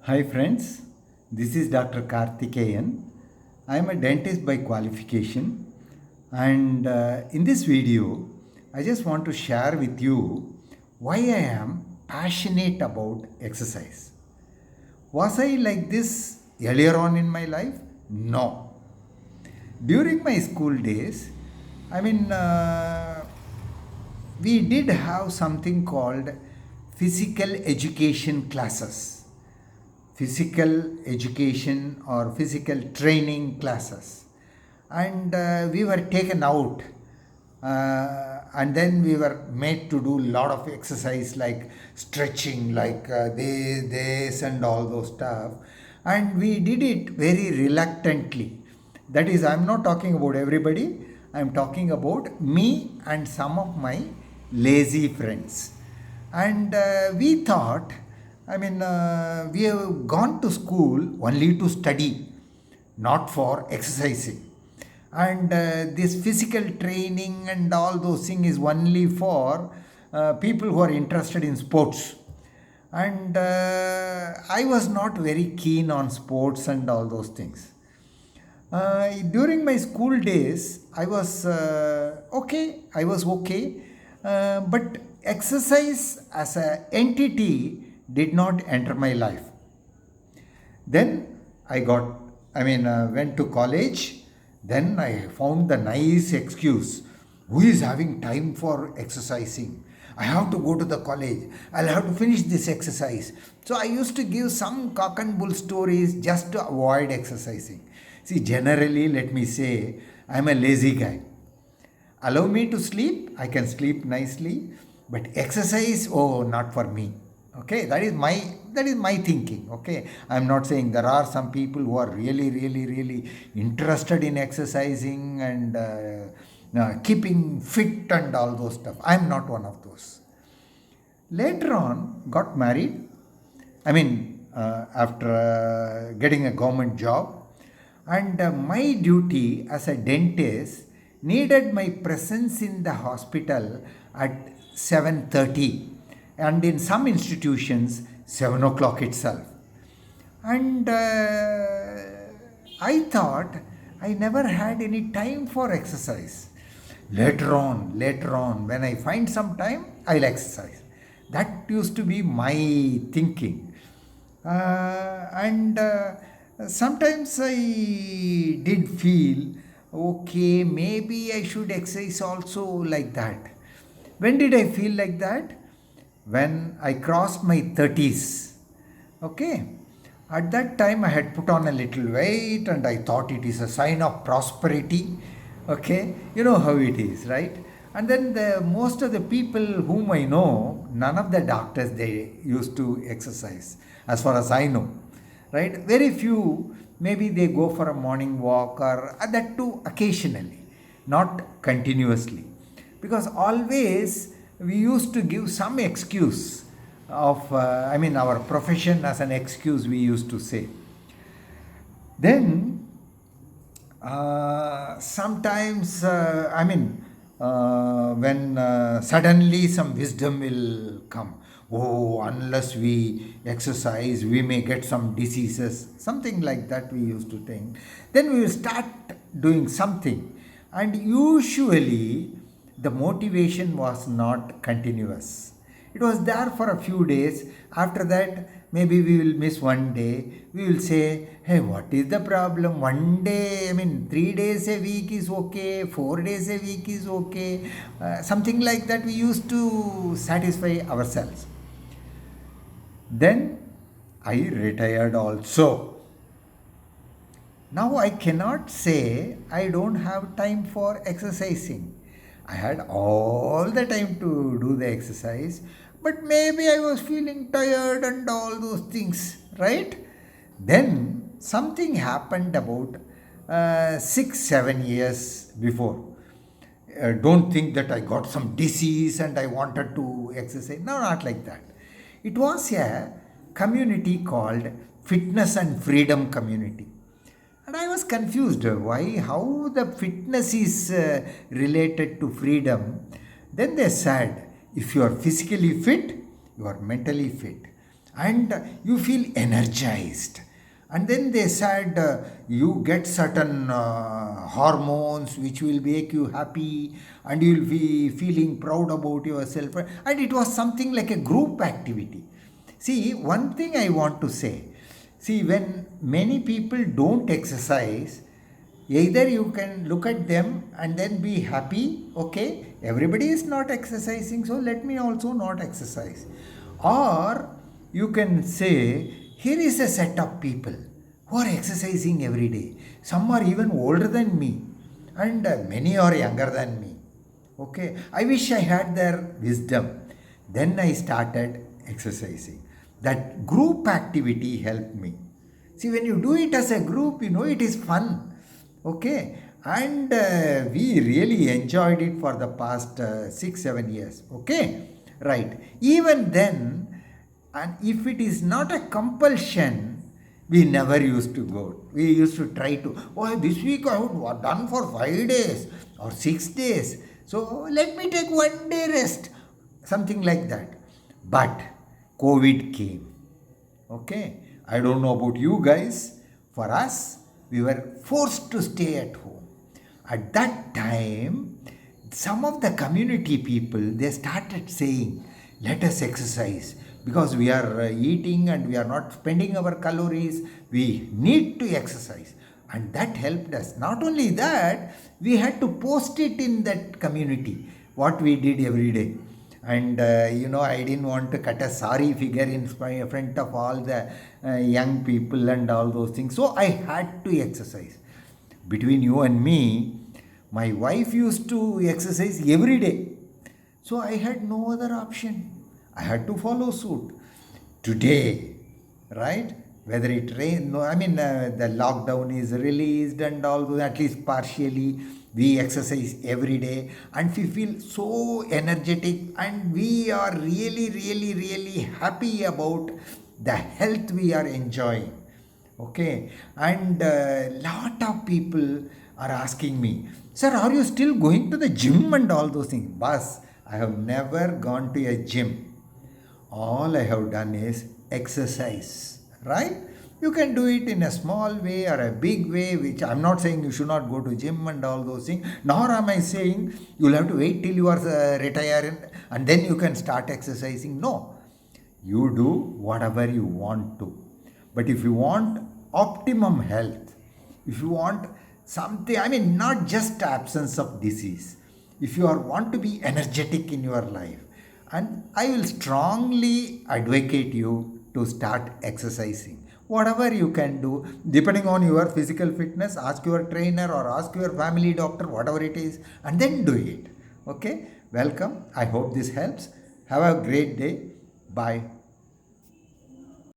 Hi friends, this is Dr. Karthikeyan. I am a dentist by qualification, and in this video I just want to share with you why I am passionate about exercise. Was I like this earlier on in my life? No. During my school days, I mean, we did have something called physical education classes, physical education or physical training classes, and we were taken out, and then we were made to do a lot of exercise like stretching, like this and all those stuff, and we did it very reluctantly. That is, I'm not talking about everybody, I'm talking about me and some of my lazy friends. And we thought, we have gone to school only to study, not for exercising. And this physical training and all those things is only for people who are interested in sports. And I was not very keen on sports and all those things. During my school days, I was okay, but exercise as an entity did not enter my life. Then went to college. Then I found the nice excuse. Who is having time for exercising? I have to go to the college. I'll have to finish this exercise. So I used to give some cock and bull stories just to avoid exercising. See, generally, let me say, I'm a lazy guy. Allow me to sleep, I can sleep nicely, but exercise, oh, not for me. Okay, that is my thinking. Okay, I'm not saying there are some people who are really, really, really interested in exercising and keeping fit and all those stuff. I'm not one of those. Later on, got married. After getting a government job, and my duty as a dentist needed my presence in the hospital at 7:30, and in some institutions 7 o'clock itself. And I thought I never had any time for exercise. Later on, when I find some time, I'll exercise. That used to be my thinking. And sometimes I did feel, okay, maybe I should exercise also like that. When did I feel like that? When I crossed my 30s. Okay. At that time, I had put on a little weight and I thought it is a sign of prosperity. Okay. You know how it is, right? And then most of the people whom I know, none of the doctors, they used to exercise, as far as I know. Right? Very few, maybe they go for a morning walk, or that too occasionally, not continuously. Because always we used to give some excuse of, our profession as an excuse, we used to say. Then sometimes, when suddenly some wisdom will come. Oh, unless we exercise, we may get some diseases. Something like that we used to think. Then we will start doing something. And usually, the motivation was not continuous. It was there for a few days. After that, maybe we will miss one day. We will say, hey, what is the problem? One day, 3 days a week is okay, 4 days a week is okay. Something like that we used to satisfy ourselves. Then I retired also. Now I cannot say I don't have time for exercising. I had all the time to do the exercise, but maybe I was feeling tired and all those things, right? Then something happened about 6, 7 years before. Don't think that I got some disease and I wanted to exercise. No, not like that. It was a community called Fitness and Freedom Community. And I was confused why, how the fitness is related to freedom. Then they said, if you are physically fit, you are mentally fit. and you feel energized. And then they said you get certain hormones which will make you happy, and you'll be feeling proud about yourself. And it was something like a group activity. See, one thing I want to say, see, when many people don't exercise, either you can look at them and then be happy, okay, everybody is not exercising, so let me also not exercise. Or you can say, here is a set of people who are exercising every day. Some are even older than me, and many are younger than me. Okay, I wish I had their wisdom. Then I started exercising. That group activity helped me. See, when you do it as a group, it is fun. Okay, and we really enjoyed it for the past 6 7 years. Okay, right. Even then, and if it is not a compulsion, we never used to go. We used to try to, oh, this week I have done for 5 days or 6 days. So let me take 1 day rest, something like that. But COVID came. Okay, I don't know about you guys. For us, we were forced to stay at home. At that time, some of the community people, they started saying, let us exercise, because we are eating and we are not spending our calories. We need to exercise, and that helped us. Not only that, we had to post it in that community what we did every day. And I didn't want to cut a sorry figure in front of all the young people and all those things, so I had to exercise. Between you and me, my wife used to exercise every day, so I had no other option. I had to follow suit. Today, right? Whether it rain, no, I mean, the lockdown is released and all those, at least partially, we exercise every day and we feel so energetic, and we are really, really, really happy about the health we are enjoying. Okay, and lot of people are asking me, sir, are you still going to the gym and all those things? Boss, I have never gone to a gym. All I have done is exercise, right? You can do it in a small way or a big way, which I'm not saying you should not go to gym and all those things, nor am I saying you'll have to wait till you are retired and then you can start exercising. No, you do whatever you want to. But if you want optimum health, if you want something, I mean, not just absence of disease, if you want to be energetic in your life, and I will strongly advocate you to start exercising. Whatever you can do, depending on your physical fitness, ask your trainer or ask your family doctor, whatever it is, and then do it. Okay, welcome. I hope this helps. Have a great day. Bye.